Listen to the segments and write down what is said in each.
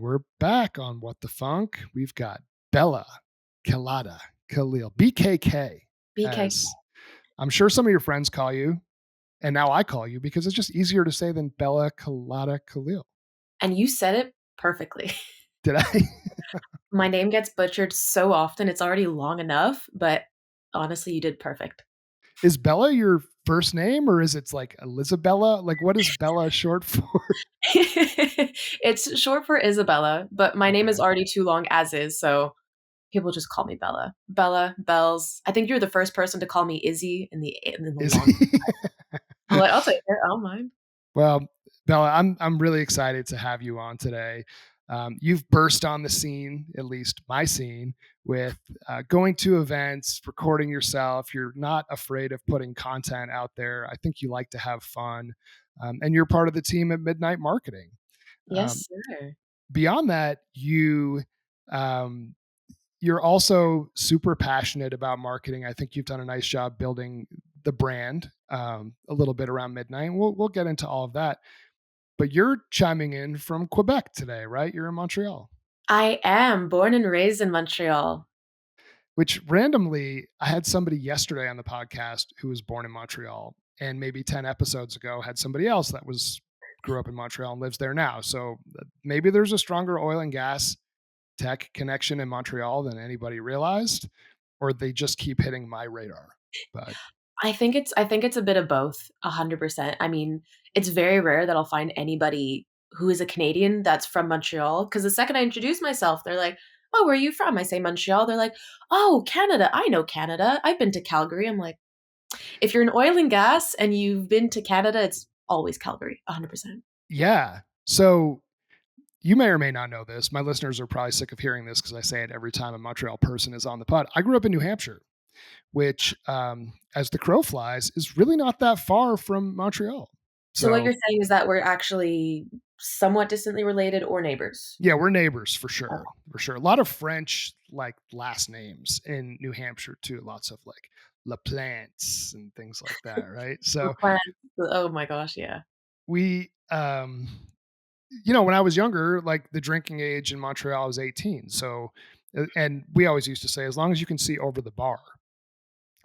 we're back on What the Funk. We've got Bella Kelada-Khalil, BKK, BK. as I'm sure some of your friends call you, and now I call you because it's just easier to say than Bella Kelada-Khalil. And you said it perfectly. Did I? My name gets butchered so often, it's already long enough, but honestly, you did perfect. Is Bella your first name, or is it like Elizabella? Like, what is Bella short for? It's short for Isabella, but my name is Okay. already too long as is, so people just call me Bella. Bella, Bells. I think you're the first person to call me Izzy in the Is long. I'm like, I'll take it. I don't mind. Well, Bella, I'm really excited to have you on today. You've burst on the scene, at least my scene, with going to events, recording yourself. You're not afraid of putting content out there. I think you like to have fun, and you're part of the team at Midnight Marketing. Um, Yes, sir. Beyond that, um, you're also super passionate about marketing. I think you've done a nice job building the brand a little bit around Midnight. We'll get into all of that. But you're chiming in from Quebec today, right? You're in Montreal, I am born and raised in Montreal. which randomly, I had somebody yesterday on the podcast who was born in Montreal, and maybe 10 episodes ago had somebody else that grew up in Montreal and lives there now. So maybe there's a stronger oil and gas tech connection in Montreal than anybody realized, or they just keep hitting my radar. But I think it's a bit of both, 100%. I mean, it's very rare that I'll find anybody who is a Canadian that's from Montreal. Because the second I introduce myself, they're like, "Oh, where are you from?" I say Montreal. They're like, "Oh, Canada. I know Canada. I've been to Calgary." I'm like, if you're in oil and gas and you've been to Canada, it's always Calgary, 100%. yeah. So you may or may not know this. My listeners are probably sick of hearing this because I say it every time a Montreal person is on the pod. I grew up in New Hampshire, which, as the crow flies, is really not that far from Montreal. So what So, you're saying is that we're actually somewhat distantly related or neighbors. yeah, we're neighbors for sure. Oh, For sure. A lot of French, like, last names in New Hampshire, too. Lots of, like, LaPlante and things like that, right? the So, plants. Oh my gosh, yeah. we, when I was younger, like, the drinking age in Montreal was 18. So, and we always used to say, as long as you can see over the bar,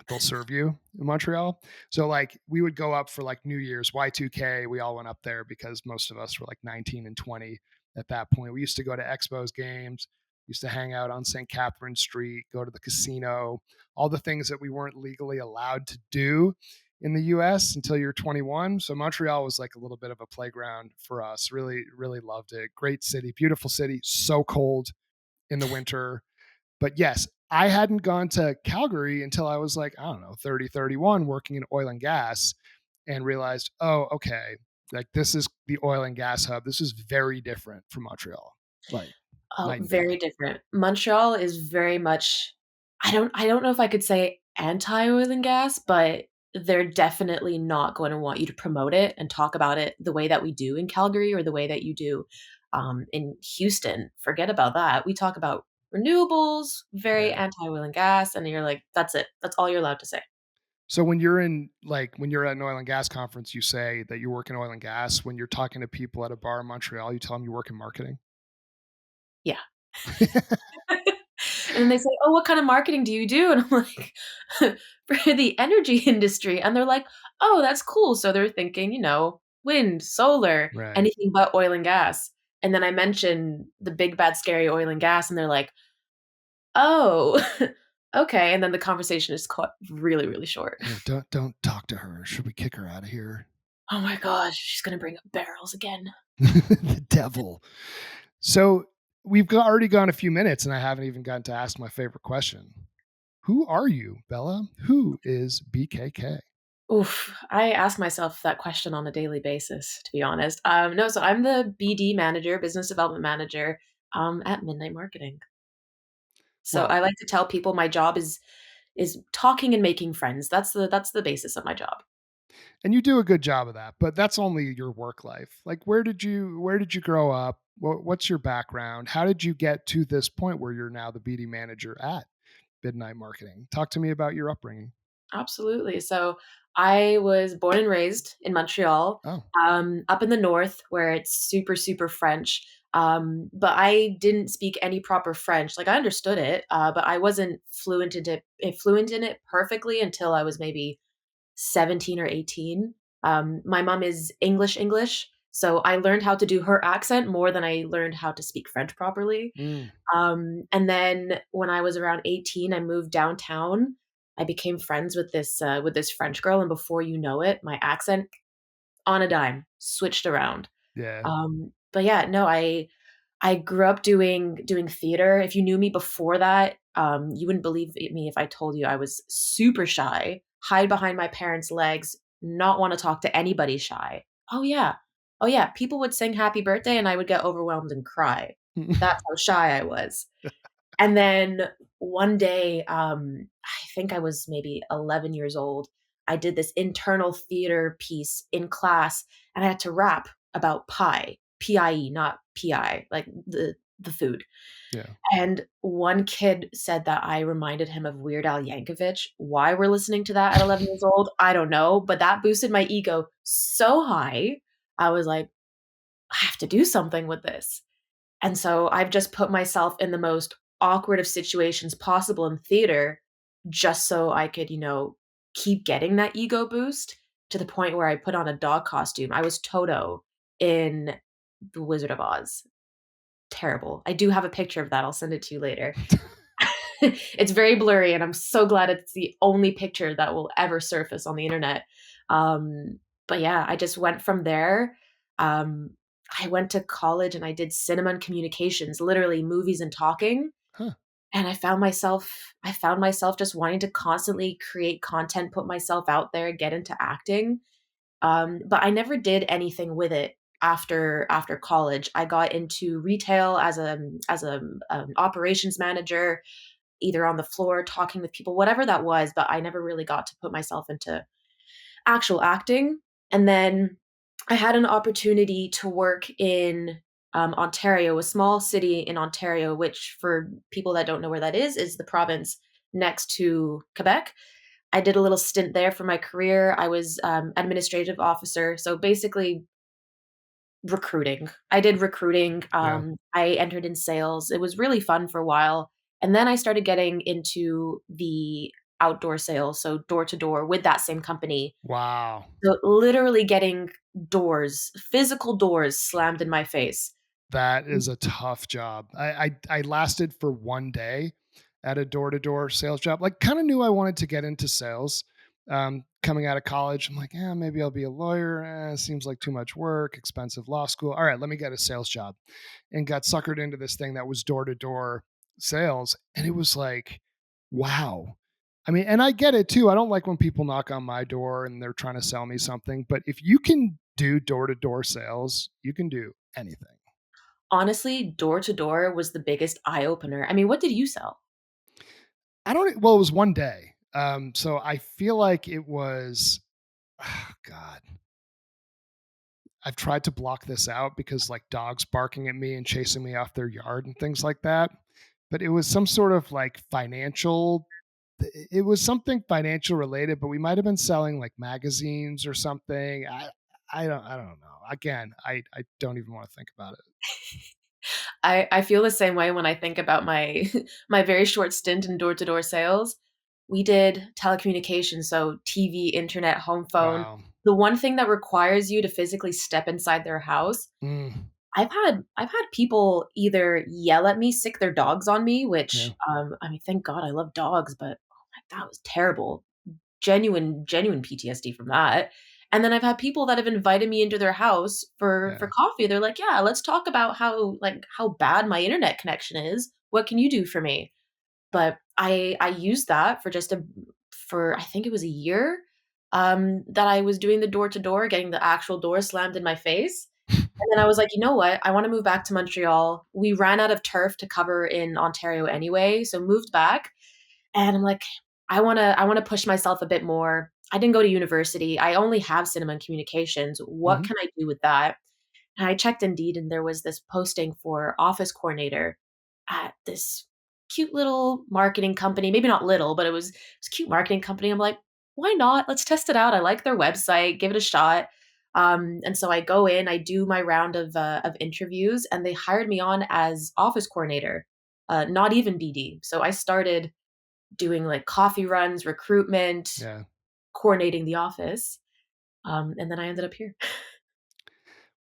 they'll serve you in Montreal. So like we would go up for like New Year's Y2K. We all went up there because most of us were like 19 and 20 at that point. We used to go to Expos games, used to hang out on St. Catherine Street, go to the casino, all the things that we weren't legally allowed to do in the US until you're 21. So Montreal was like a little bit of a playground for us. Really, really loved it. Great city, beautiful city, so cold in the winter. But yes, I hadn't gone to Calgary until I was like, I don't know, 30, 31, working in oil and gas, and realized, oh, okay, like this is the oil and gas hub. This is very different from Montreal, like Oh, night and day. very different. Montreal is very much I don't know if I could say anti-oil and gas, but they're definitely not going to want you to promote it and talk about it the way that we do in Calgary or the way that you do in Houston. Forget about that. We talk about renewables, very Yeah. anti-oil and gas, and you're like, that's it. That's all you're allowed to say. So when you're at an oil and gas conference, you say that you work in oil and gas. When you're talking to people at a bar in Montreal, you tell them you work in marketing. Yeah. And then they say, "Oh, what kind of marketing do you do?" And I'm like, "For the energy industry." And they're like, "Oh, that's cool." So they're thinking, wind, solar, Right. anything but oil and gas. And then I mention the big bad scary oil and gas and they're like, "Oh, okay." And then the conversation is cut really, really short. Yeah. Don't talk to her. Should we kick her out of here? Oh my gosh, she's gonna bring up barrels again. The devil. So already gone a few minutes, and I haven't even gotten to ask my favorite question. Who are you, Bella? Who is BKK? Oof, I ask myself that question on a daily basis, to be honest. No, so I'm the BD manager, business development manager, at Midnight Marketing. So Well, I like to tell people my job is talking and making friends. That's the basis of my job. and you do a good job of that, but that's only your work life. Like, where did you grow up? What's your background? How did you get to this point where you're now the BD manager at Midnight Marketing? Talk to me about your upbringing. Absolutely. So I was born and raised in Montreal, Oh, up in the north where it's super, super French. But I didn't speak any proper French. Like I understood it, but I wasn't fluent in it perfectly until I was maybe 17 or 18. My mom is English, so I learned how to do her accent more than I learned how to speak French properly. Mm, And then when I was around 18, I moved downtown. I became friends with this French girl, and before you know it, my accent on a dime switched around. yeah. But yeah, no, I grew up doing theater. If you knew me before that, you wouldn't believe me if I told you I was super shy, hide behind my parents' legs, not want to talk to anybody shy. Oh yeah. Oh yeah. People would sing happy birthday and I would get overwhelmed and cry. That's how shy I was. And then one day, I think I was maybe 11 years old. I did this internal theater piece in class and I had to rap about pie, PIE, not PI, like the food. Yeah. And one kid said that I reminded him of Weird Al Yankovic. Why we're listening to that at 11 years old, I don't know, but that boosted my ego so high. I was like, I have to do something with this. And so I've just put myself in the most awkward of situations possible in theater just so I could, keep getting that ego boost to the point where I put on a dog costume. I was Toto in The Wizard of Oz. Terrible. I do have a picture of that. I'll send it to you later. It's very blurry, and I'm so glad it's the only picture that will ever surface on the internet. But yeah, I just went from there. Um, I went to college and I did cinema and communications, literally movies and talking. Huh. And I found myself just wanting to constantly create content, put myself out there, get into acting. But I never did anything with it after college. I got into retail as a operations manager, either on the floor talking with people, whatever that was, but I never really got to put myself into actual acting. And then I had an opportunity to work in Ontario, a small city in Ontario, which for people that don't know where that is the province next to Quebec. I did a little stint there for my career. I was administrative officer, so basically recruiting. I did recruiting. Yeah. I entered in sales. It was really fun for a while. And then I started getting into the outdoor sales, so door to door with that same company. Wow. So literally getting doors, physical doors slammed in my face. That is a tough job. I lasted for 1 day at a door-to-door sales job. Like, kinda knew I wanted to get into sales, coming out of college. I'm like, "Yeah, maybe I'll be a lawyer. Seems like too much work, expensive law school. Alright, let me get a sales job." And got suckered into this thing that was door-to-door sales, and it was like, wow. I mean, and I get it too. I don't like when people knock on my door and they're trying to sell me something, but if you can do door-to-door sales, you can do anything. Honestly, door to door was the biggest eye opener. I mean, what did you sell? I don't e, well, it was 1 day. So I feel like it was God. I've tried to block this out because, like, dogs barking at me and chasing me off their yard and things like that, but it was some sort of, like, financial it was something financial related, but we might have been selling, like, magazines or something. I don't know. Again, I don't even wanna think about it. I feel the same way when I think about my my very short stint in door to door sales. We did telecommunications, so TV, internet, home phone. Wow. The one thing that requires you to physically step inside their house. Mm, I've had people either yell at me, sick their dogs on me, yeah, which, I mean, thank God I love dogs, but, oh my that was terrible. Genuine PTSD from that. And then I've had people that have invited me into their house for yeah. coffee. They're like, "Yeah, let's talk about how bad my internet connection is. What can you do for me?" But I used that for I think it was a year, that I was doing the door to door, getting the actual door slammed in my face. And then I was like, "You know what? I wanna move back to Montreal." We ran out of turf to cover in Ontario anyway, so moved back, and I'm like, I wanna push myself a bit more. I didn't go to university. I only have cinema and communications. What Mhm. can I do with that? And I checked Indeed, and there was this posting for office coordinator at this cute little marketing company. Maybe not little, but it was a cute marketing company. I'm like, "Why not? Let's test it out. I like their website. Give it a shot." And so I go in, I do my round of interviews, and they hired me on as office coordinator, not even BD. So I started doing like coffee runs, recruitment, Yeah. coordinating the office, and then I ended up here.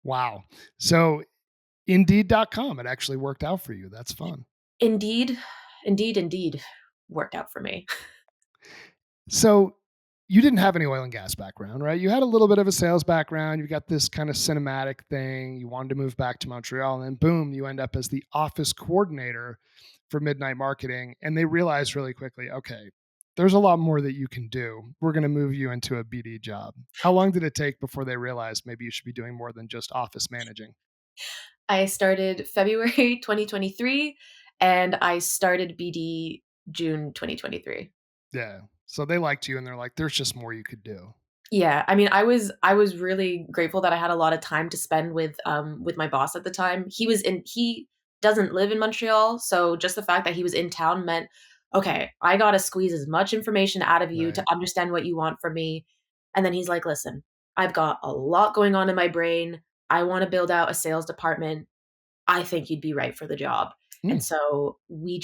Wow. So Indeed.com, it actually worked out for you. That's fun. Indeed, indeed worked out for me. So you didn't have any oil and gas background, right? You had a little bit of a sales background. You got this kind of cinematic thing. You wanted to move back to Montreal, and then boom, you end up as the office coordinator for Midnight Marketing. And they realized really quickly, okay, there's a lot more that you can do. We're going to move you into a BD job. How long did it take before they realized maybe you should be doing more than just office managing? I started February 2023, and I started BD June 2023. Yeah. So they liked you and they're like, there's just more you could do. Yeah, I mean, I was really grateful that I had a lot of time to spend with my boss at the time. He doesn't live in Montreal, so just the fact that he was in town meant, okay, I gotta squeeze as much information out of you to Right. understand what you want from me. And then he's like, listen, I've got a lot going on in my brain. I want to build out a sales department. I think you'd be right for the job. And Mm, so we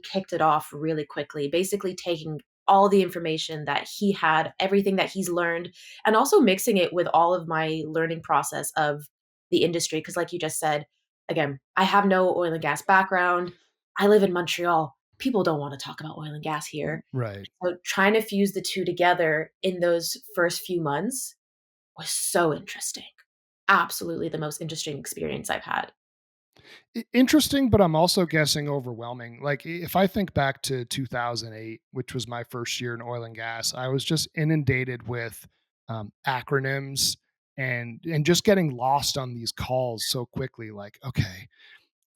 kicked it off really quickly, basically taking all the information that he had, everything that he's learned, and also mixing it with all of my learning process of the industry. Cause like you just said, again, I have no oil and gas background. I live in Montreal. People don't want to talk about oil and gas here. right. So trying to fuse the two together in those first few months was so interesting. Absolutely the most interesting experience I've had. Interesting, but I'm also guessing overwhelming. Like if I think back to 2008, which was my first year in oil and gas, I was just inundated with acronyms and just getting lost on these calls so quickly. Like, okay,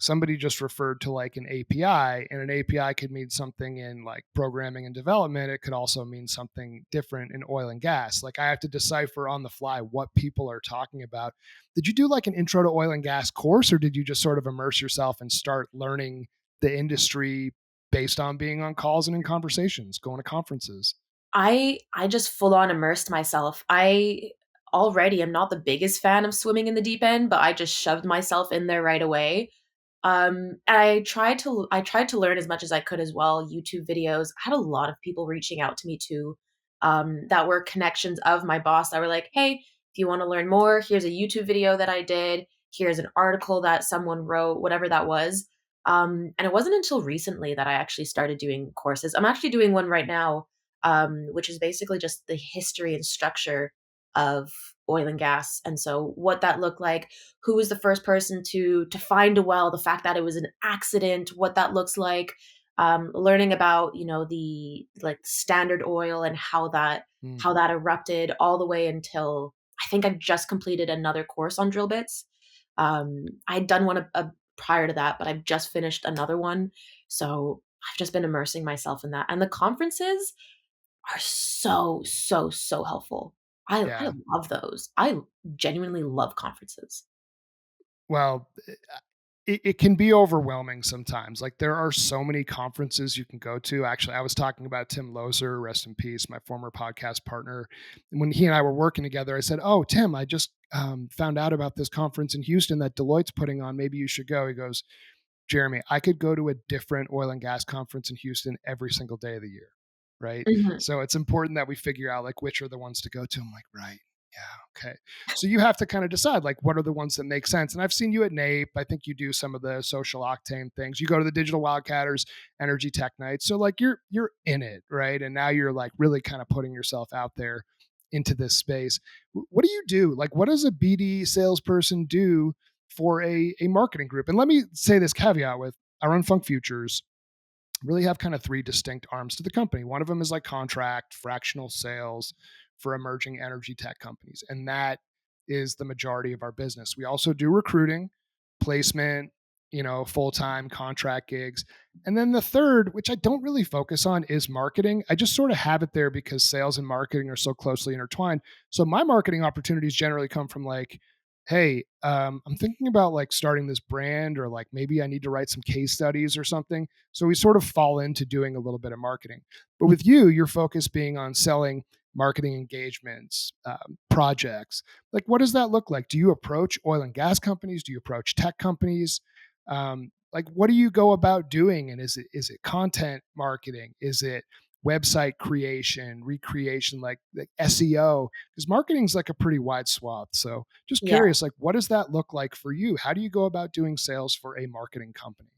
somebody just referred to like an API, and an API could mean something in like programming and development. It could also mean something different in oil and gas. Like I have to decipher on the fly what people are talking about. Did you do like an intro to oil and gas course, or did you just sort of immerse yourself and start learning the industry based on being on calls and in conversations, going to conferences? I just full on immersed myself. I already am not the biggest fan of swimming in the deep end, but I just shoved myself in there right away. And I tried to learn as much as I could as well, YouTube videos. I had a lot of people reaching out to me too, that were connections of my boss that were like, "Hey, if you wanna learn more, here's a YouTube video that I did. Here's an article that someone wrote," whatever that was. And it wasn't until recently that I actually started doing courses. I'm actually doing one right now, which is basically just the history and structure of oil and gas. And so what that looked like, who was the first person to find a well, the fact that it was an accident, what that looks like, learning about, the like standard oil and Mm, how that erupted all the way until I think I've just completed another course on drill bits. I'd done one prior to that, but I've just finished another one. So I've just been immersing myself in that. And the conferences are so, so, so helpful. I yeah. love those. I genuinely love conferences. Well, it can be overwhelming sometimes. Like there are so many conferences you can go to. Actually, I was talking about Tim Loser, rest in peace, my former podcast partner. When he and I were working together, I said, "Oh, Tim, I just found out about this conference in Houston that Deloitte's putting on. Maybe you should go." He goes, "Jeremy, I could go to a different oil and gas conference in Houston every single day of the year." Right. Mhm. So it's important that we figure out like which are the ones to go to. I'm like, right. Yeah. Okay. So you have to kind of decide like what are the ones that make sense. And I've seen you at NAPE. I think you do some of the social octane things. You go to the Digital Wildcatters Energy Tech Nights. So like you're in it, right? And now you're like really kind of putting yourself out there into this space. What do you do? Like what does a BD salesperson do for a marketing group? And let me say this caveat with I run Funk Futures, really have kind of three distinct arms to the company. One of them is like contract, fractional sales for emerging energy tech companies. And that is the majority of our business. We also do recruiting, placement, full time contract gigs. And then the third, which I don't really focus on, is marketing. I just sort of have it there because sales and marketing are so closely intertwined. So my marketing opportunities generally come from like, hey, I'm thinking about like starting this brand, or like maybe I need to write some case studies or something. So we sort of fall into doing a little bit of marketing. But with you, your focus being on selling marketing engagements, projects. Like, what does that look like? Do you approach oil and gas companies? Do you approach tech companies? Like, what do you go about doing? And is it content marketing? Is it website creation, recreation, like SEO? Because marketing is like a pretty wide swath. So, just Yeah. curious, like, what does that look like for you? How do you go about doing sales for a marketing company?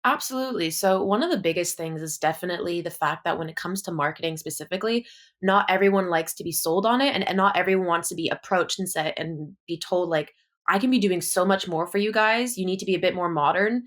Absolutely. So, one of the biggest things is definitely the fact that when it comes to marketing specifically, not everyone likes to be sold on it, and not everyone wants to be approached and said and be told, like, I can be doing so much more for you guys. You need to be a bit more modern.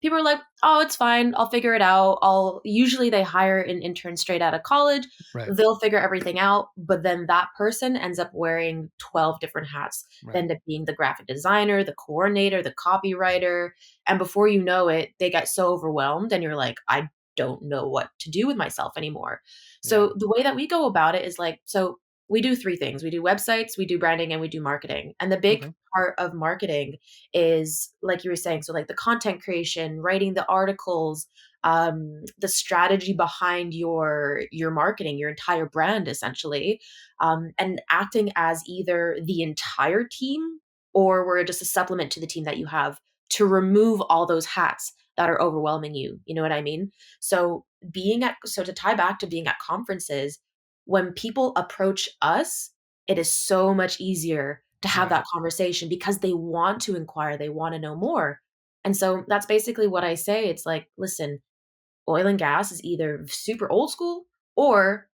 People are like, oh, it's fine. I'll figure it out. I'll usually they hire an intern straight out of college. Right, They'll figure everything out. But then that person ends up wearing 12 different hats. They right. end up being the graphic designer, the coordinator, the copywriter, and before you know it, they get so overwhelmed and you're like, I don't know what to do with myself anymore. Yeah. So the way that we go about it is like, so we do three things. We do websites, we do branding, and we do marketing. And the big Okay. part of marketing is like you were saying, so like the content creation, writing the articles, the strategy behind your marketing, your entire brand essentially, and acting as either the entire team or we're just a supplement to the team that you have to remove all those hats that are overwhelming you. You know what I mean? So to tie back to being at conferences, when people approach us, it is so much easier to have Right. that conversation because they want to inquire, they want to know more. And so that's basically what I say. It's like, listen, oil and gas is either super old school or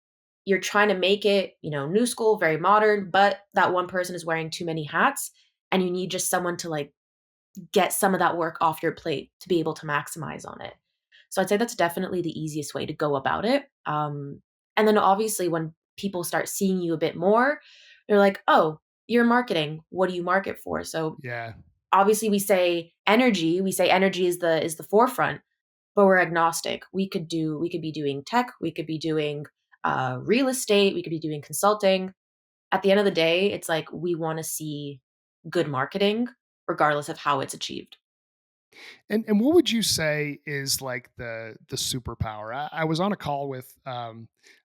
you're trying to make it, new school, very modern, but that one person is wearing too many hats and you need just someone to like get some of that work off your plate to be able to maximize on it. So I'd say that's definitely the easiest way to go about it. And then obviously, when people start seeing you a bit more, they're like, "Oh, you're marketing. What do you market for?" So Yeah. obviously, we say energy. We say energy is the forefront, but we're agnostic. We could be doing tech. We could be doing real estate. We could be doing consulting. At the end of the day, it's like we want to see good marketing, regardless of how it's achieved. And what would you say is like the superpower? I was on a call with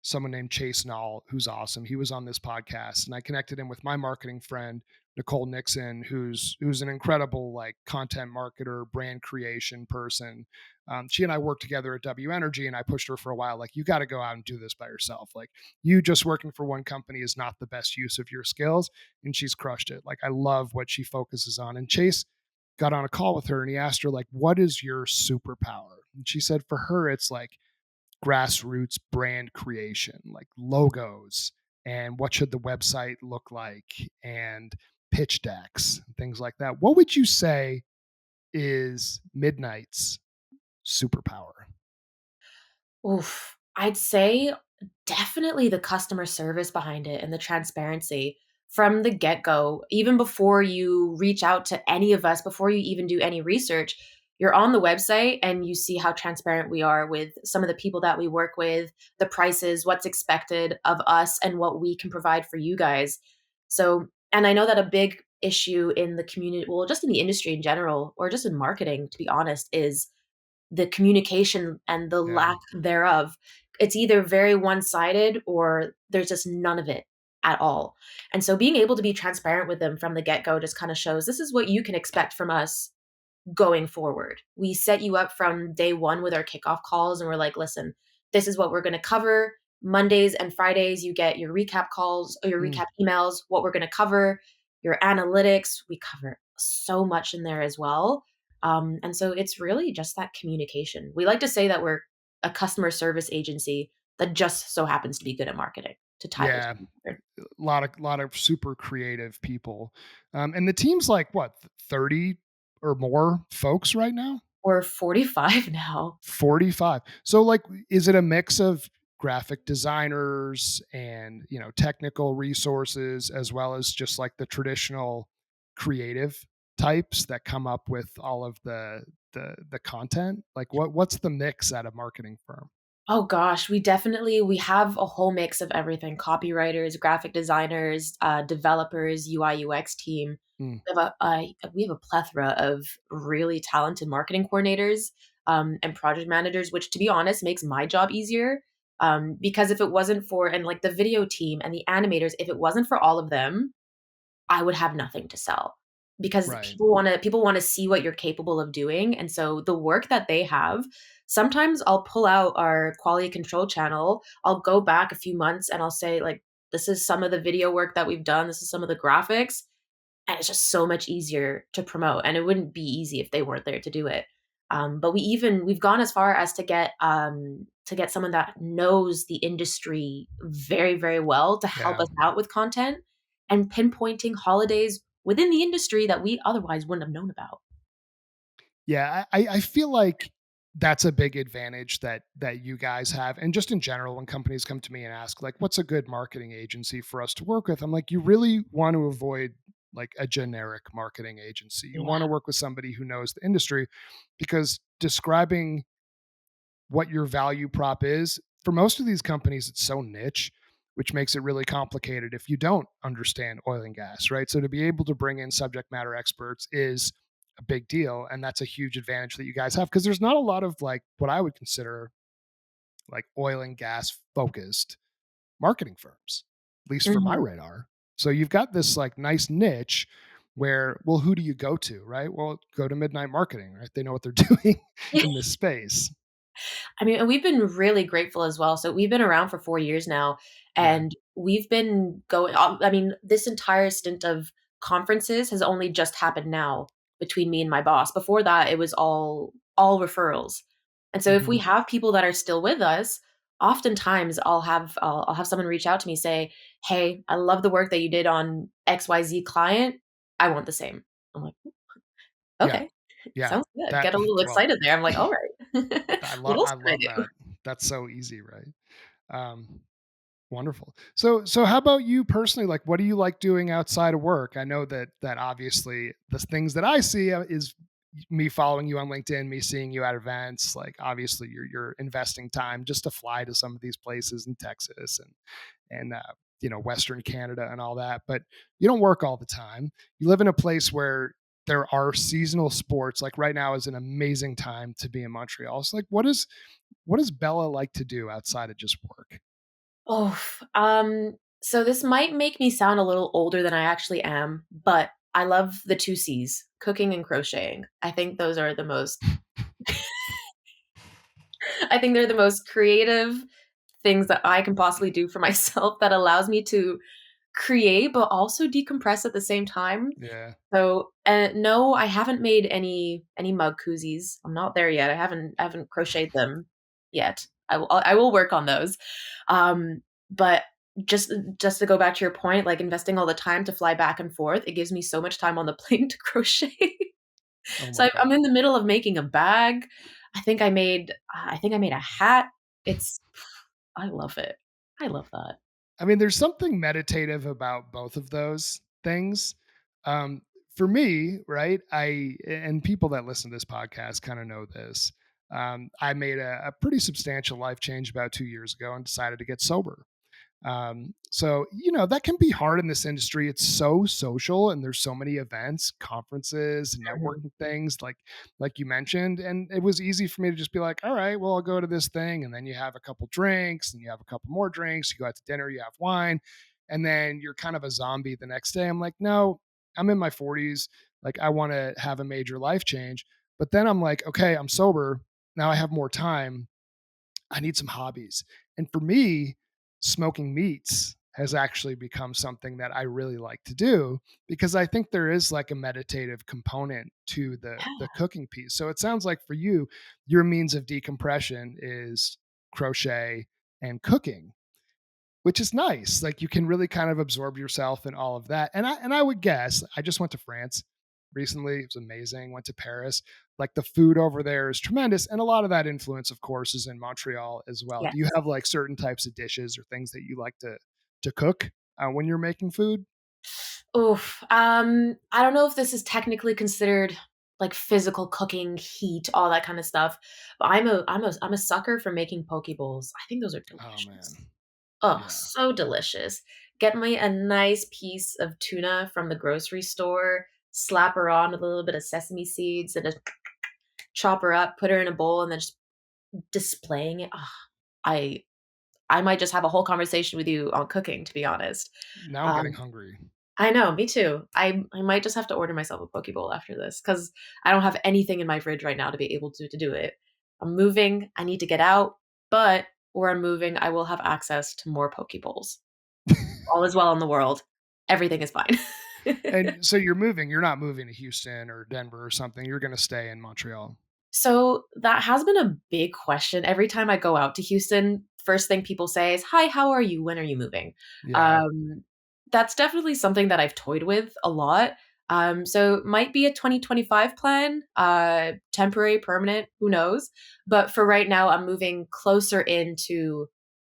someone named Chase Nall, who's awesome. He was on this podcast, and I connected him with my marketing friend Nicole Nixon, who's an incredible like content marketer, brand creation person. She and I worked together at W Energy, and I pushed her for a while. Like, you got to go out and do this by yourself. Like, you just working for one company is not the best use of your skills, and she's crushed it. Like, I love what she focuses on. And Chase got on a call with her and he asked her like, what is your superpower? And she said for her it's like grassroots brand creation, like logos, and what should the website look like, and pitch decks and things like that. What would you say is Midnight's superpower? Oof. I'd say definitely the customer service behind it and the transparency from the get-go. Even before you reach out to any of us, before you even do any research, you're on the website and you see how transparent we are with some of the people that we work with, the prices, what's expected of us, and what we can provide for you guys. So, and I know that a big issue in the community, well, just in the industry in general, or just in marketing, to be honest, is the communication and the Yeah. lack thereof. It's either very one-sided or there's just none of it at all. And so being able to be transparent with them from the get-go just kind of shows this is what you can expect from us going forward. We set you up from day one with our kickoff calls, and we're like, listen, this is what we're going to cover. Mondays and Fridays, you get your recap calls or your Mm. recap emails, what we're going to cover, your analytics. We cover so much in there as well. And so it's really just that communication. We like to say that we're a customer service agency that just so happens to be good at marketing to tie the Yeah. two together. A lot of super creative people. And the team's like what, 30 or more folks right now? We're 45 now. 45. So like, is it a mix of graphic designers and, technical resources as well as just like the traditional creative types that come up with all of the content? Like, what's the mix at a marketing firm? Oh gosh, we have a whole mix of everything: copywriters, graphic designers, developers, UI UX team. Mm, We have a plethora of really talented marketing coordinators and project managers, which, to be honest, makes my job easier Because if it wasn't for, and like the video team and the animators, if it wasn't for all of them, I would have nothing to sell, because Right. people wanna see what you're capable of doing, and so the work that they have, sometimes I'll pull out our quality control channel, I'll go back a few months and I'll say, like, "This is some of the video work that we've done, this is some of the graphics," and it's just so much easier to promote, and it wouldn't be easy if they weren't there to do it. But we've gone as far as to get someone that knows the industry very, very well to help Yeah. us out with content and pinpointing holidays within the industry that we otherwise wouldn't have known about. Yeah, I feel like that's a big advantage that you guys have, and just in general, when companies come to me and ask, like, "What's a good marketing agency for us to work with?" I'm like, "You really want to avoid like a generic marketing agency. You want Yeah. to work with somebody who knows the industry, because describing what your value prop is for most of these companies, it's so niche, which makes it really complicated if you don't understand oil and gas, right? So to be able to bring in subject matter experts is a big deal, and that's a huge advantage that you guys have, because there's not a lot of like what I would consider like oil and gas focused marketing firms, at least for my Mhm. radar. So you've got this like nice niche where, well, who do you go to, right? Well, go to Midnight Marketing, right? They know what they're doing in this space. I mean, and we've been really grateful as well. So we've been around for 4 years now, Yeah. and we've been going I mean, this entire stint of conferences has only just happened now between me and my boss. Before that, it was all referrals. And so if we Hmm. have people that are still with us, oftentimes I'll have someone reach out to me, say, "Hey, I love the work that you did on XYZ client. I want the same." I'm like, Yeah. "Okay, Yeah. sounds good." That Get a little well, excited there. I'm like, "All right. What else I can I love do?" that. That's so easy, right? Um, Wonderful. So how about you personally? Like, what do you like doing outside of work? I know that obviously the things that I see is me following you on LinkedIn, me seeing you at events. Like, obviously, you're investing time just to fly to some of these places in Texas and Western Canada and all that. But you don't work all the time. You live in a place where there are seasonal sports. Like right now is an amazing time to be in Montreal. So, like, what does Bella like to do outside of just work? Oh, so this might make me sound a little older than I actually am, but I love the 2 C's, cooking and crocheting. I think those are the most I think they're the most creative things that I can possibly do for myself that allows me to create, but also decompress at the same time. Yeah. So, no, I haven't made any mug koozies. I'm not there yet. I haven't crocheted them yet. I will work on those. But just to go back to your point, like investing all the time to fly back and forth, it gives me so much time on the plane to crochet. Oh So my I'm god. in the middle of making a bag. I think I made a hat. It's I love it. I love that. I mean, there's something meditative about both of those things. Um, for me, right? And people that listen to this podcast kind of know this. I made a pretty substantial life change about 2 years ago and decided to get sober. So that can be hard in this industry. It's so social, and there's so many events, conferences, and Mhm. networking things like you mentioned. And it was easy for me to just be like, all right, well, I'll go to this thing, and then you have a couple drinks, and you have a couple more drinks. You go out to dinner, you have wine, and then you're kind of a zombie the next day. I'm like, no, I'm in my 40s. Like, I want to have a major life change. But then I'm like, okay, I'm sober now. I have more time. I need some hobbies. And for me, smoking meats has actually become something that I really like to do, because I think there is like a meditative component to the cooking piece. So it sounds like for you, your means of decompression is crochet and cooking, which is nice. Like you can really kind of absorb yourself in all of that. And I would guess, I just went to France recently. It was amazing. Went to Paris. Like the food over there is tremendous. And a lot of that influence, of course, is in Montreal as well. Yeah. Do you have like certain types of dishes or things that you like to cook when you're making food? Oof. I don't know if this is technically considered like physical cooking, heat, all that kind of stuff. But I'm a sucker for making poke bowls. I think those are Oh man. delicious. Oh, Yeah. so delicious. Get me a nice piece of tuna from the grocery store, slap her on with a little bit of sesame seeds, and just chop her up, put her in a bowl, and then just displaying it. Ah, I I might just have a whole conversation with you on cooking, to be honest. Now I'm getting Um, hungry. I know, me too. I might just have to order myself a poke bowl after this because I don't have anything in my fridge right now to be able to do it. I'm moving, I need to get out, but where I'm moving, I will have access to more poke bowls. All is well in the world. Everything is fine. And so you're not moving to Houston or Denver or something. You're gonna stay in Montreal. So, that has been a big question. Every time I go out to Houston, first thing people say is, "Hi, how are you? When are you moving?" Yeah, Um, that's definitely something that I've toyed with a lot. So might be a 2025 plan, temporary, permanent, who knows? But for right now, I'm moving closer into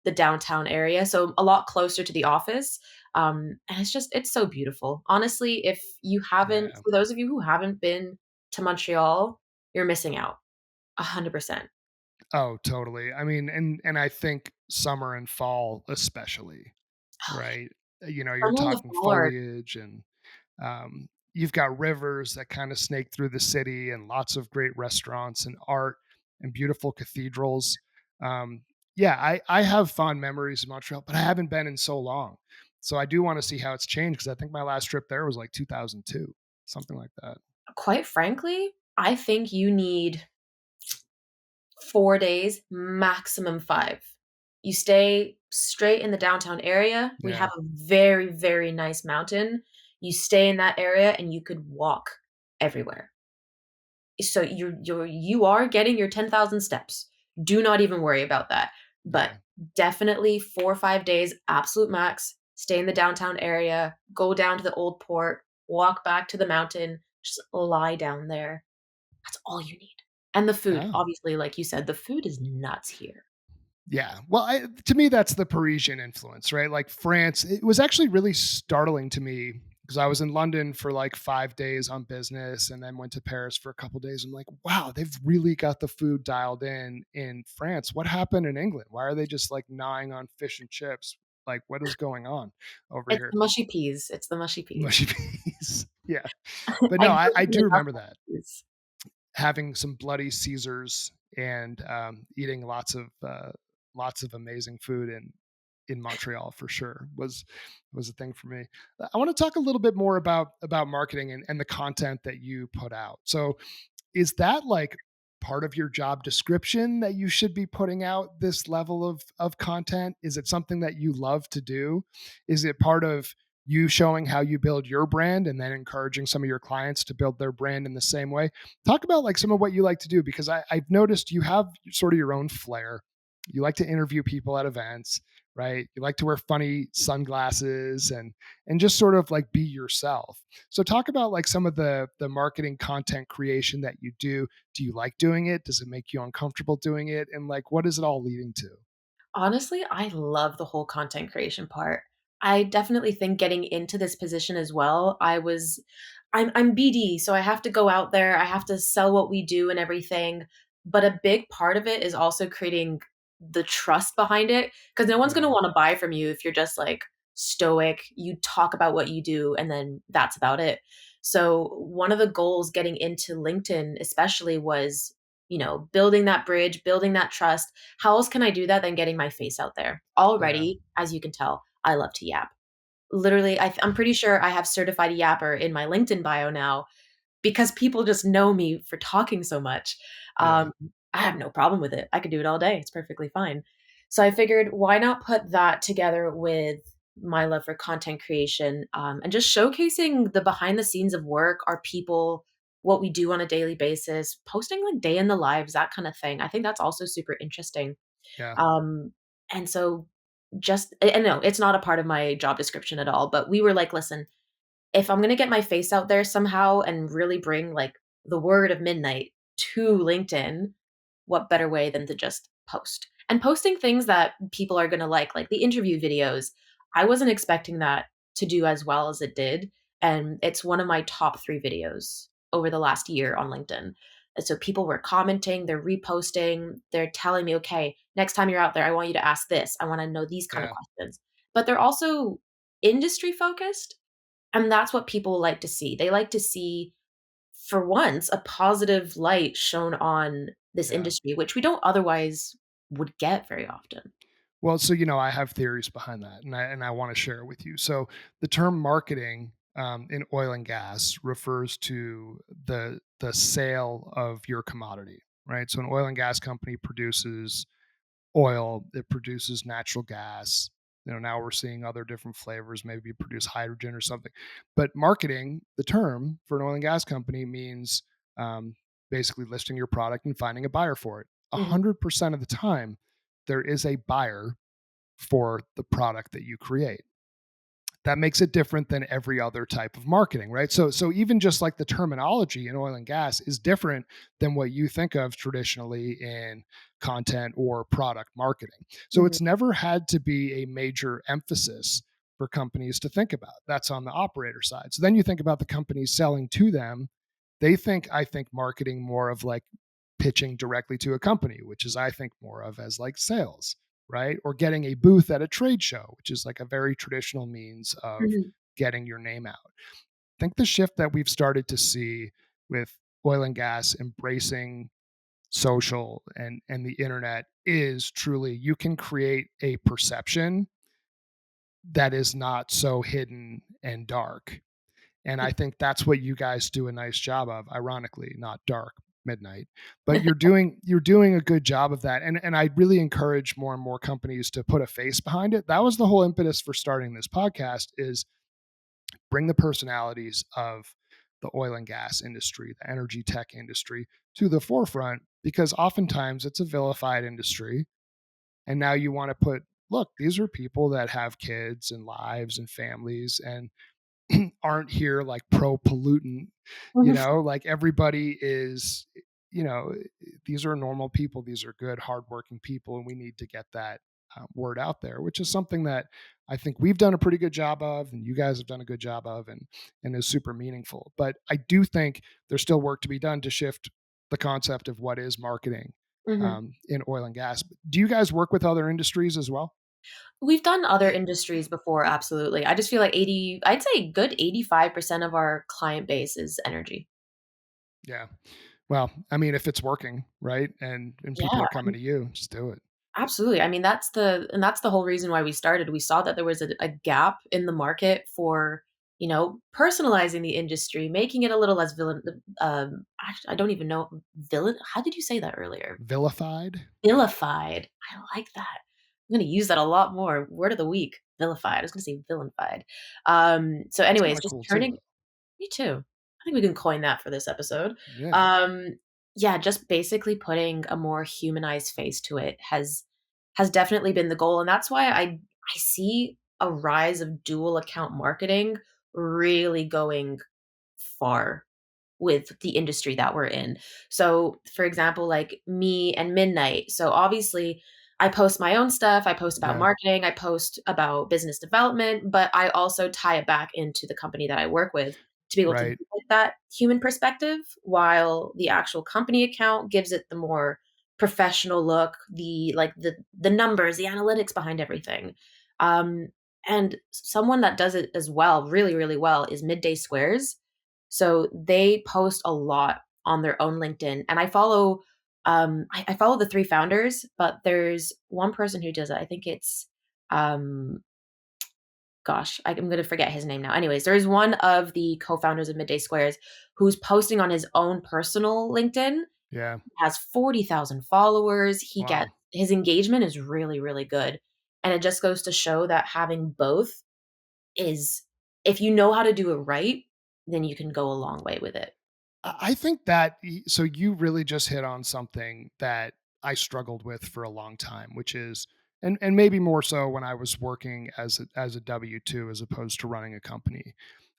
the downtown area, so a lot closer to the office. And it's so beautiful. Honestly, if you haven't yeah. for those of you who haven't been to Montreal, you're missing out. 100%. Oh, totally. I mean, and I think summer and fall especially, Oh, yeah. right? You're Summer and the talking fall are foliage and you've got rivers that kind of snake through the city and lots of great restaurants and art and beautiful cathedrals. Um, yeah, I have fond memories of Montreal, but I haven't been in so long. So I do want to see how it's changed because I think my last trip there was like 2002, something like that. quite frankly, I think you need 4 days, maximum 5. You stay straight in the downtown area. We have Yeah. a very, very nice mountain. You stay in that area and you could walk everywhere. So you are getting your 10,000 steps. Do not even worry about that. But Yeah. definitely 4 or 5 days, absolute max. Stay in the downtown area, go down to the old port, walk back to the mountain, just lie down there. That's all you need. And the food, Oh. obviously, like you said, the food is nuts here. Yeah. Well, to me, that's the Parisian influence, right? Like France, it was actually really startling to me because I was in London for like 5 days on business and then went to Paris for a couple days. I'm like, wow, they've really got the food dialed in France. What happened in England? Why are they just like gnawing on fish and chips? Like, what is going on over It's here? the mushy peas, it's the mushy peas. Mushy peas. Yeah. But I no, grew up I eating do enough remember that mushy peas. having some bloody Caesars and eating lots of amazing food in Montreal for sure was a thing for me. I want to talk a little bit more about marketing and the content that you put out. So is that like part of your job description that you should be putting out this level of content? Is it something that you love to do? Is it part of you showing how you build your brand and then encouraging some of your clients to build their brand in the same way? Talk about like some of what you like to do because I've noticed you have sort of your own flair. You like to interview people at events, right? You like to wear funny sunglasses and just sort of like be yourself. So talk about like some of the marketing content creation that you do. Do you like doing it? Does it make you uncomfortable doing it? And like what is it all leading to? Honestly, I love the whole content creation part. I definitely think getting into this position as well, I'm BD, so I have to go out there, I have to sell what we do and everything, but a big part of it is also creating the trust behind it, because no one's gonna Yeah. wanna buy from you if you're just, like, stoic, you talk about what you do, and then that's about it. So, one of the goals getting into LinkedIn especially was, building that bridge, building that trust. How else can I do that than getting my face out there? Yeah. Already, as you can tell, I love to yap. Literally, I'm pretty sure I have certified yapper in my LinkedIn bio now because people just know me for talking so much. Yeah. Um, I have no problem with it. I could do it all day. It's perfectly fine. So I figured, why not put that together with my love for content creation, and just showcasing the behind the scenes of work, our people, what we do on a daily basis, posting like day in the lives, that kind of thing. I think that's also super interesting. Yeah. Um, and so and no, it's not a part of my job description at all, but we were like, listen, if I'm gonna get my face out there somehow and really bring like the word of midnight to LinkedIn, what better way than to just post? And posting things that people are gonna like the interview videos. I wasn't expecting that to do as well as it did. And it's one of my top 3 videos over the last year on LinkedIn. And so people were commenting, they're reposting, they're telling me, okay, next time you're out there, I want you to ask this. I want to know these kind of Yeah. questions. But they're also industry focused, and that's what people like to see. They like to see, for once, a positive light shown on this Yeah. industry, which we don't otherwise would get very often. Well, so I have theories behind that, and I want to share it with you. So the term marketing in oil and gas refers to the sale of your commodity, right? So an oil and gas company produces oil, it produces natural gas. Now we're seeing other different flavors, maybe produce hydrogen or something. But marketing, the term for an oil and gas company means um, basically listing your product and finding a buyer for it. A Mhm, 100% of the time, there is a buyer for the product that you create. That makes it different than every other type of marketing, right? So even just like the terminology in oil and gas is different than what you think of traditionally in content or product marketing. So mhm, it's never had to be a major emphasis for companies to think about. That's on the operator side. So then you think about the companies selling to them. They think, I think, marketing more of like pitching directly to a company, which is, I think, more of as like sales, right? Or getting a booth at a trade show, which is like a very traditional means of mhm, getting your name out. I think the shift that we've started to see with oil and gas embracing social and the internet is truly you can create a perception that is not so hidden and dark. And I think that's what you guys do a nice job of, ironically, not dark midnight. But you're doing a good job of that. And I really encourage more and more companies to put a face behind it. That was the whole impetus for starting this podcast is bring the personalities of the oil and gas industry, the energy tech industry to the forefront because oftentimes it's a vilified industry. And now you want to put, look, these are people that have kids and lives and families and aren't here like pro pollutant, mhm, like everybody is, you know, these are normal people. These are good, hardworking people. And we need to get that word out there, which is something that I think we've done a pretty good job of, and you guys have done a good job of, and is super meaningful. But I do think there's still work to be done to shift the concept of what is marketing mhm. in oil and gas. Do you guys work with other industries as well? We've done other industries before, absolutely. I just feel like I'd say good 85% of our client base is energy. Yeah. Well, I mean, if it's working, right, and people Yeah, are coming to you, just do it. absolutely. I mean, that's the whole reason why we started. We saw that there was a gap in the market for, personalizing the industry, making it a little less I don't even know villain. How did you say that earlier? Vilified? Vilified. I like that. I'm gonna use that a lot more. Word of the week, vilified. I was gonna say villainified. So It's anyways, kinda just cool too, turning though. me too. I think we can coin that for this episode. Yeah. Um, yeah, just basically putting a more humanized face to it has definitely been the goal, and that's why I see a rise of dual account marketing really going far with the industry that we're in. So, for example, like me and Midnight. So, obviously, I post my own stuff, I post about Yeah. marketing, I post about business development, but I also tie it back into the company that I work with to be able to Right. give that human perspective while the actual company account gives it the more professional look, the numbers, the analytics behind everything. Um and someone that does it as well, really really well is Midday Squares. So they post a lot on their own LinkedIn, and I follow the 3 founders, but there's one person who does it. I think it's, um, gosh, I'm gonna forget his name now. Anyways, there is one of the co-founders of Midday Squares who's posting on his own personal LinkedIn, Yeah. has 40,000 followers. Wow. His engagement is really, really good, and it just goes to show that having both is if you know how to do it right, then you can go a long way with it. I think that so you really just hit on something that I struggled with for a long time, which is and maybe more so when I was working as a W-2 as opposed to running a company.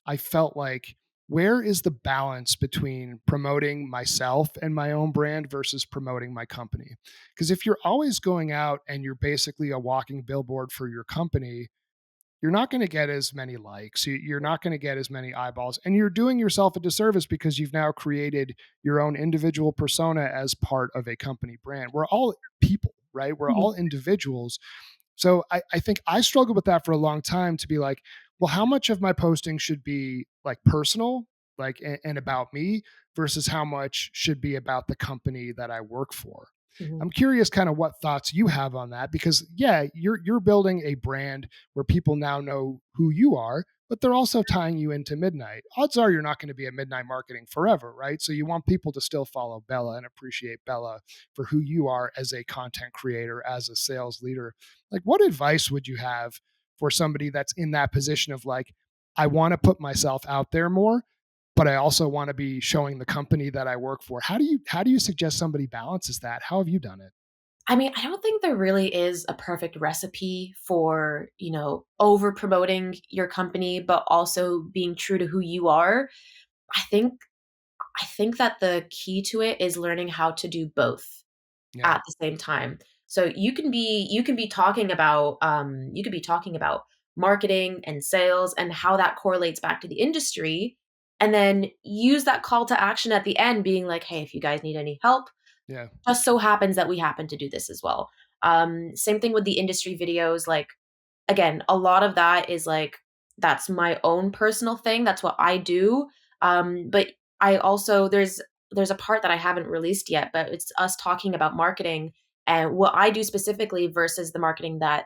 I felt like where is the balance between promoting myself and my own brand versus promoting my company? Because if you're always going out and you're basically a walking billboard for your company, you're not going to get as many likes. You're not going to get as many eyeballs. And you're doing yourself a disservice because you've now created your own individual persona as part of a company brand. We're all people, right? We're Mhm, all individuals. So I think I struggled with that for a long time to be like, well, how much of my posting should be like personal, like and about me versus how much should be about the company that I work for. Mhm. I'm curious kind of what thoughts you have on that because yeah, you're building a brand where people now know who you are, but they're also tying you into midnight. Odds are you're not going to be at midnight marketing forever, right? So you want people to still follow Bella and appreciate Bella for who you are as a content creator, as a sales leader. Like what advice would you have for somebody that's in that position of like, I want to put myself out there more, but I also want to be showing the company that I work for. How do you suggest somebody balances that? How have you done it? I mean, I don't think there really is a perfect recipe for, over promoting your company, but also being true to who you are. I think I think that the key to it is learning how to do both Yeah, at the same time. So you can be talking about marketing and sales and how that correlates back to the industry, and then use that call to action at the end being like, "Hey, if you guys need any help, yeah, just so happens that we happen to do this as well." Same thing with the industry videos, like, again, a lot of that is, like, that's my own personal thing, that's what I do, but I also there's a part that I haven't released yet, but it's us talking about marketing and what I do specifically versus the marketing that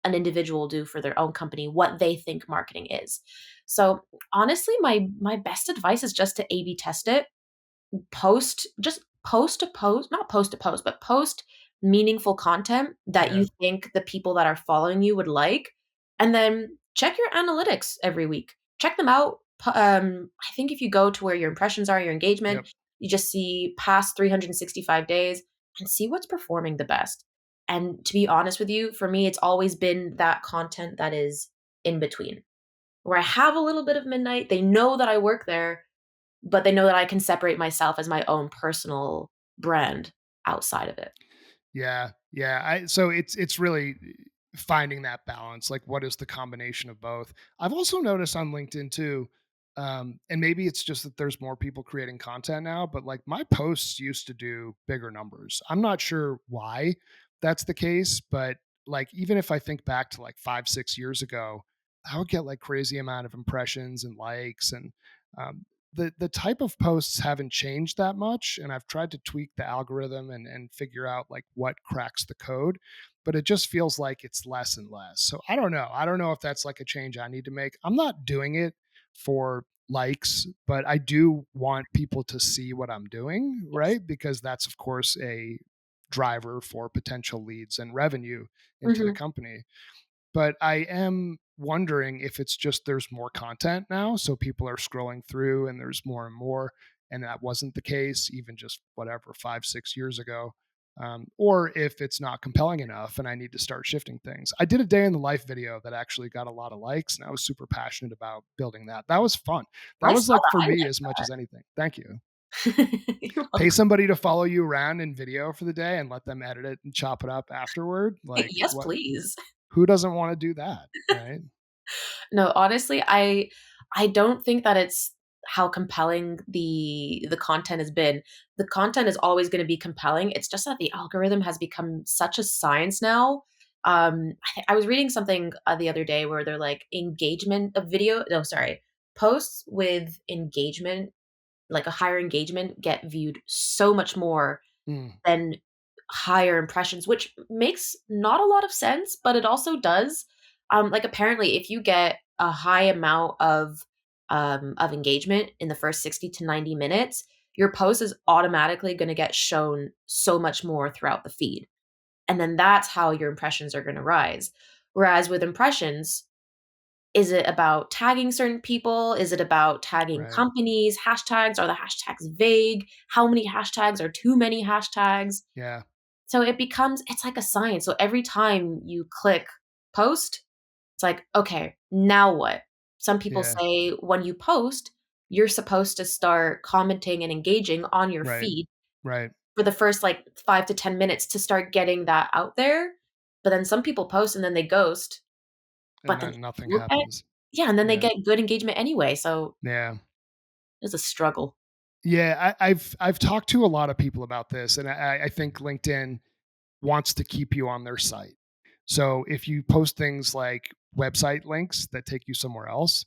an individual do for their own company, what they think marketing is. So, honestly, my best advice is just to A/B test it. Post to post, not post to post, but post meaningful content that yeah, you think the people that are following you would like, and then check your analytics every week. Check them out. I think if you go to where your impressions are, your engagement, yep. you just see past 365 days and see what's performing the best. And to be honest with you, for me, it's always been that content that is in between, where I have a little bit of midnight. They know that I work there, but they know that I can separate myself as my own personal brand outside of it. Yeah, yeah. So it's really finding that balance. Like, what is the combination of both? I've also noticed on LinkedIn too, and maybe it's just that there's more people creating content now. But like my posts used to do bigger numbers. I'm not sure why that's the case, but like even if I think back to like 5, 6 years ago, I would get like crazy amount of impressions and likes and um, the type of posts haven't changed that much, and I've tried to tweak the algorithm and figure out like what cracks the code, but it just feels like it's less and less. So I don't know if that's like a change I need to make. I'm not doing it for likes, but I do want people to see what I'm doing, Yes. right? Because that's of course a driver for potential leads and revenue into the Mhm. company. But I am wondering if it's just there's more content now, so people are scrolling through and there's more and more, and that wasn't the case even just whatever 5, 6 years ago, or if it's not compelling enough and I need to start shifting things. I did a day in the life video that actually got a lot of likes, and I was super passionate about building that. That was fun. That I was saw like for that, me as much as anything. Thank you. I like that. You're Pay welcome. somebody to follow you around in video for the day and let them edit it and chop it up afterward. Like Yes, what? please. Who doesn't want to do that, right? No, honestly, I don't think that it's how compelling the content has been. The content is always gonna be compelling, it's just that the algorithm has become such a science now. I was reading something, the other day where they're like, engagement of video no, sorry, posts with engagement, like a higher engagement, get viewed so much more Mm, than higher impressions, which makes not a lot of sense, but it also does. Like, apparently, if you get a high amount of engagement in the first 60 to 90 minutes, your post is automatically going to get shown so much more throughout the feed. And then that's how your impressions are going to rise. Whereas with impressions, is it about tagging certain people? Is it about tagging right. companies? Hashtags? Are the hashtags vague? How many hashtags are too many hashtags? Yeah, So it's like a science. So every time you click post, it's like, okay, now what? Some people yeah, say when you post, you're supposed to start commenting and engaging on your right, feed right, for the first like 5 to 10 minutes to start getting that out there. But then some people post and then they ghost, and but then then nothing look at happens. yeah, and then they Yeah, get good engagement anyway. So yeah, it's a struggle. yeah. I've talked to a lot of people about this, and I think LinkedIn wants to keep you on their site. So if you post things like website links that take you somewhere else,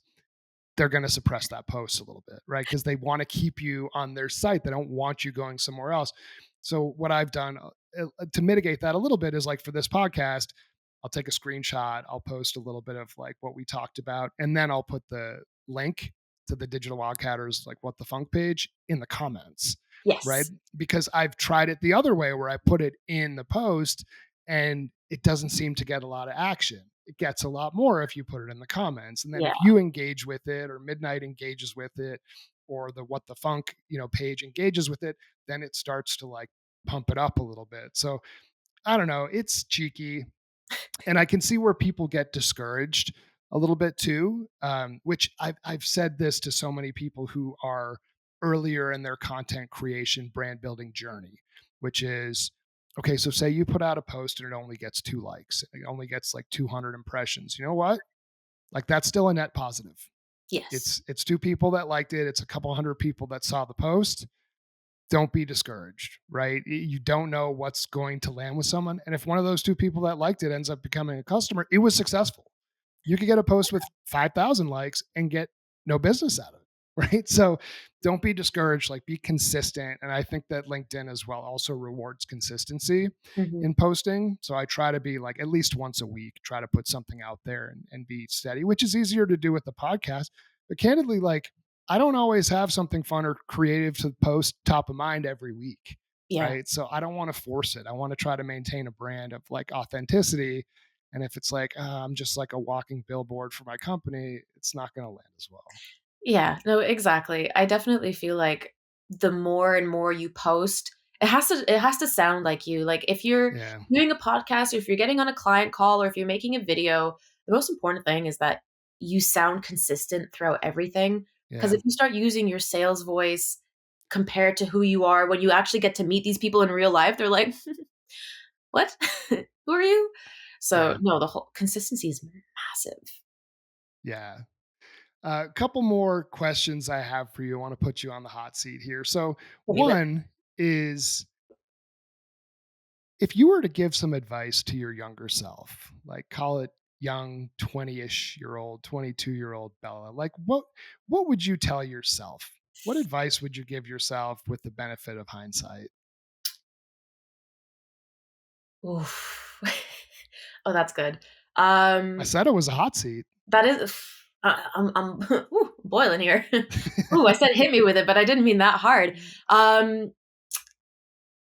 they're going to suppress that post a little bit, right? Because they want to keep you on their site. They don't want you going somewhere else. So what I've done to mitigate that a little bit is like for this podcast, I'll take a screenshot, I'll post a little bit of like what we talked about, and then I'll put the link to the Digital Wildcatters like what the funk page in the comments, right? Yes. Because I've tried it the other way where I put it in the post and it doesn't seem to get a lot of action. It gets a lot more if you put it in the comments. And then Yeah. if you engage with it or Midnight engages with it or the what the funk, page engages with it, then it starts to like pump it up a little bit. So I don't know, it's cheeky and I can see where people get discouraged a little bit too. Which I've said this to so many people who are earlier in their content creation brand building journey, which is okay. So say you put out a post and it only gets 2 likes, it only gets like 200 impressions. You know what? Like that's still a net positive. Yes. It's two people that liked it. It's a couple hundred people that saw the post. Don't be discouraged, right? You don't know what's going to land with someone. And if one of those two people that liked it ends up becoming a customer, it was successful. You could get a post with 5,000 likes and get no business out of it, right? So don't be discouraged, like be consistent. And I think that LinkedIn as well also rewards consistency Mhm. in posting. So I try to be like at least once a week, try to put something out there and be steady, which is easier to do with the podcast. But candidly, like I don't always have something fun or creative to post top of mind every week, Yeah. right? So I don't want to force it. I want to try to maintain a brand of like authenticity. And if it's like I'm just like a walking billboard for my company, it's not going to land as well. Yeah, no, exactly. I definitely feel like the more and more you post, it has to sound like you. Like if you're Yeah, doing a podcast or if you're getting on a client call or if you're making a video, the most important thing is that you sound consistent throughout everything. Because yeah, if you start using your sales voice compared to who you are when you actually get to meet these people in real life, they're like, "What? Who are you?" So, yeah, no, the whole consistency is massive. yeah. A couple more questions I have for you. I want to put you on the hot seat here. So Heavy lift. one is if you were to give some advice to your younger self, like call it young 20ish year old, 22-year-old Bella, like what would you tell yourself? What advice would you give yourself with the benefit of hindsight? Oof. Oh, that's good. I Um, said it was a hot seat. that is I'm ooh, boiling here. Ooh, I said hit me with it, but I didn't mean that hard. Um,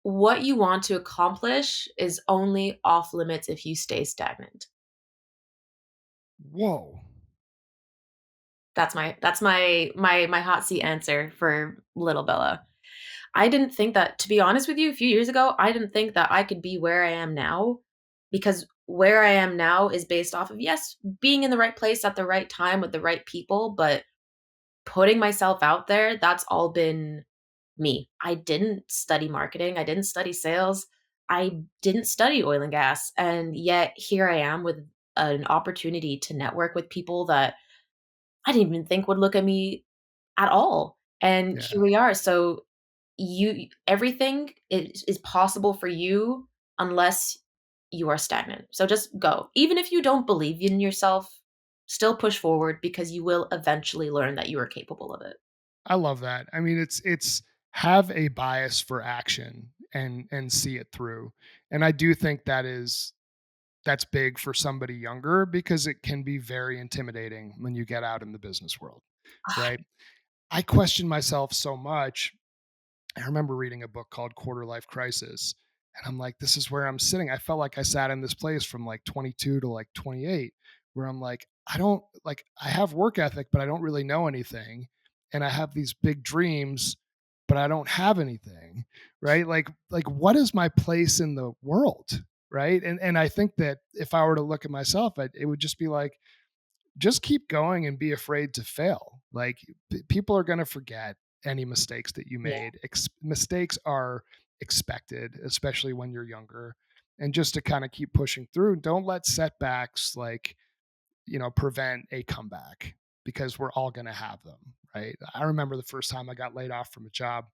what you want to accomplish is only off limits if you stay stagnant. Whoa. That's my hot seat answer for little Bella. I didn't think that, to be honest with you, a few years ago, I didn't think that I could be where I am now because where I am now is based off of, yes, being in the right place at the right time with the right people, but putting myself out there, that's all been me. I didn't study marketing, I didn't study sales, I didn't study oil and gas. And yet here I am with an opportunity to network with people that I didn't even think would look at me at all. And here Yeah. we are. So everything is possible for you unless you are stagnant. So just go. Even if you don't believe in yourself, still push forward because you will eventually learn that you are capable of it. I love that. I mean, it's have a bias for action and see it through. And I do think that's big for somebody younger because it can be very intimidating when you get out in the business world, Ah, right? I question myself so much. I remember reading a book called Quarter Life Crisis, and I'm like, this is where I'm sitting. I felt like I sat in this place from like 22 to like 28, where I'm like, I don't like, I have work ethic, but I don't really know anything. And I have these big dreams, but I don't have anything, right? Like what is my place in the world? Right. And I think that if I were to look at myself, it would just be like, just keep going and be afraid to fail. Like people are going to forget any mistakes that you yeah. made. Mistakes are expected, especially when you're younger. And just to kind of keep pushing through, don't let setbacks like, prevent a comeback because we're all going to have them, right? I remember the first time I got laid off from a job,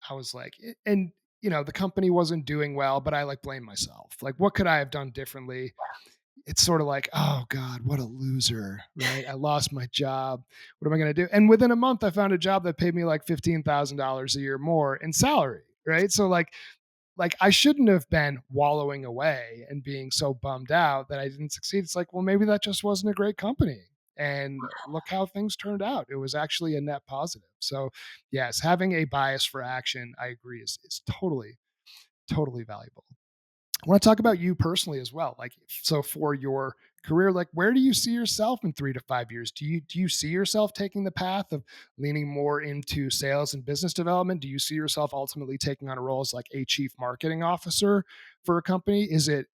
I was like, and the company wasn't doing well, but I like blame myself. Like, what could I have done differently? It's sort of like, oh God, what a loser, right? I lost my job. What am I going to do? And within a month, I found a job that paid me like $15,000 a year more in salary, right? So like, like I shouldn't have been wallowing away and being so bummed out that I didn't succeed. It's like, well, maybe that just wasn't a great company. And look how things turned out. It was actually a net positive. So, yes, having a bias for action, I agree, is totally, totally valuable. I want to talk about you personally as well. Like, so for your career, like, where do you see yourself in 3 to 5 years? Do you see yourself taking the path of leaning more into sales and business development? Do you see yourself ultimately taking on a role as like a chief marketing officer for a company? Is it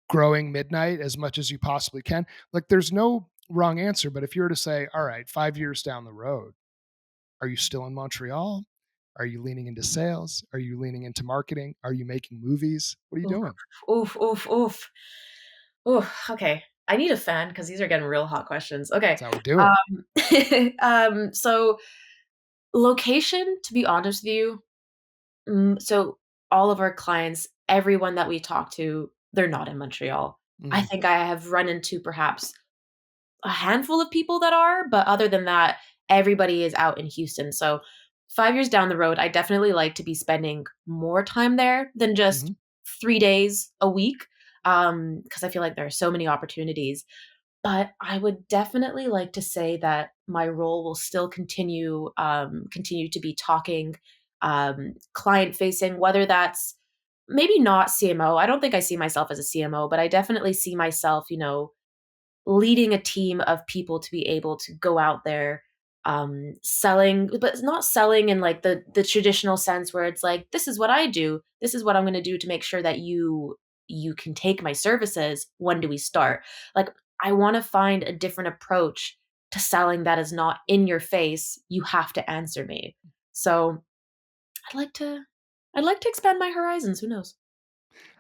growing midnight as much as you possibly can? Like, there's no wrong answer, but if you were to say, all right, 5 years down the road, are you still in Montreal? Are you leaning into sales? Are you leaning into marketing? Are you making movies? What are you Oof, doing? oof, oof, oof. Oof, okay. I need a fan because these are getting real hot questions. Okay. That's how we do it. So location, to be honest with you, so all of our clients, everyone that we talk to, they're not in Montreal. I Mhm, think I have run into perhaps a handful of people that are, but other than that, everybody is out in Houston. So 5 years down the road, I definitely like to be spending more time there than just mhm. 3 days a week, because I feel like there are so many opportunities. But I would definitely like to say that my role will still continue to be talking, client facing, whether that's maybe not CMO. I don't think I see myself as a CMO, but I definitely see myself, leading a team of people to be able to go out there, selling, but not selling in like the traditional sense where it's like, this is what I do, this is what I'm going to do to make sure that you can take my services. When do we start? Like, I want to find a different approach to selling that is not in your face, you have to answer me. So i'd like to I'd like to expand my horizons. Who knows?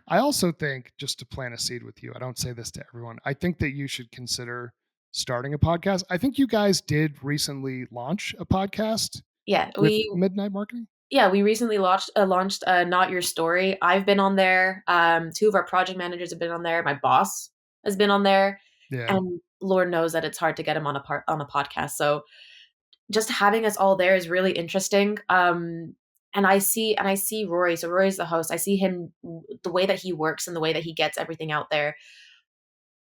I also think, just to plant a seed with you, I don't say this to everyone. I think that you should consider starting a podcast. I think you guys did recently launch a podcast Yeah, with we Midnight Marketing. Yeah, we recently launched Not Your Story. I've been on there. Two of our project managers have been on there. My boss has been on there, Yeah. and Lord knows that it's hard to get him on a podcast. So just having us all there is really interesting. And I see Rory. So Rory's the host. I see him, the way that he works and the way that he gets everything out there.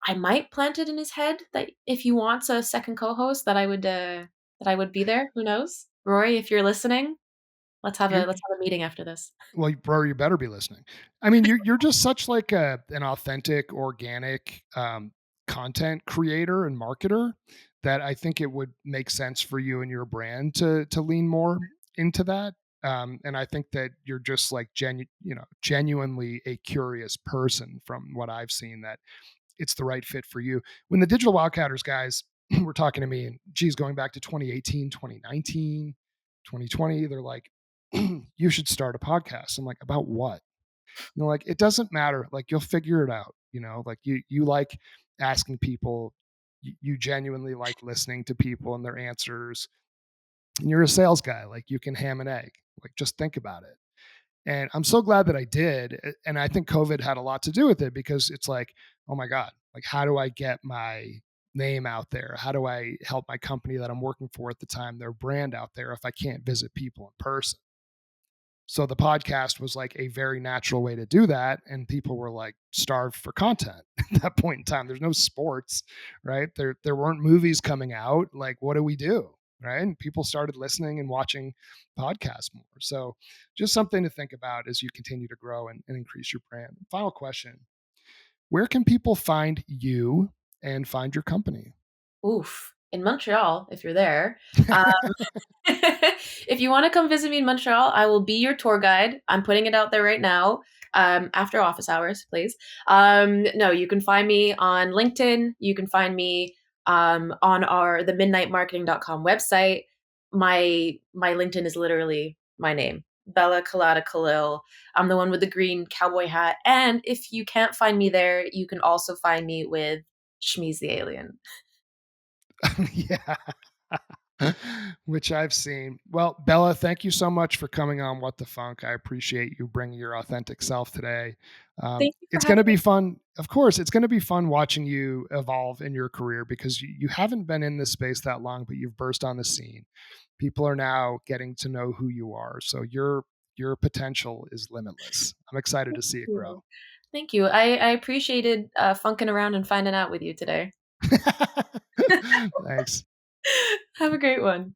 I might plant it in his head that if he wants a second co-host, that I would be there. Who knows, Rory? If you're listening, You're let's have a meeting after this. well, bro, you better be listening. I mean, you're just such like an authentic, organic content creator and marketer that I think it would make sense for you and your brand to lean more into that. And I think that you're just like genuinely a curious person from what I've seen, that it's the right fit for you. When the Digital Wildcatters guys were talking to me, and geez, going back to 2018, 2019, 2020, they're like, you should start a podcast. I'm like, about what? And they're like, it doesn't matter. Like, you'll figure it out. Like you like asking people, you genuinely like listening to people and their answers. And you're a sales guy. Like, you can ham and egg. Like, just think about it. And I'm so glad that I did. And I think COVID had a lot to do with it, because it's like, oh my God, like, how do I get my name out there? How do I help my company that I'm working for at the time, their brand out there, if I can't visit people in person? So the podcast was like a very natural way to do that. And people were like starved for content at that point in time. There's no sports, right? There weren't movies coming out. Like, what do we do? Right. And people started listening and watching podcasts more. So just something to think about as you continue to grow and increase your brand. Final question: where can people find you and find your company? Oof. In Montreal, if you're there. Um, if you wanna come visit me in Montreal, I will be your tour guide. I'm putting it out there right now, after office hours, please. No, you can find me on LinkedIn. You can find me, on our the midnightmarketing.com website. My LinkedIn is literally my name, Bella Kelada-Khalil. I'm the one with the green cowboy hat, and if you can't find me there, you can also find me with Shmeez the Alien. Yeah. Which I've seen. Well, Bella, thank you so much for coming on What the Funk. I appreciate you bringing your authentic self today. Thank you for It's going to having me. be fun. Of course, it's going to be fun watching you evolve in your career, because you haven't been in this space that long, but you've burst on the scene. People are now getting to know who you are. So your potential is limitless. I'm excited to Thank see it grow. you. Thank you. I appreciated, funking around and finding out with you today. Thanks. Have a great one.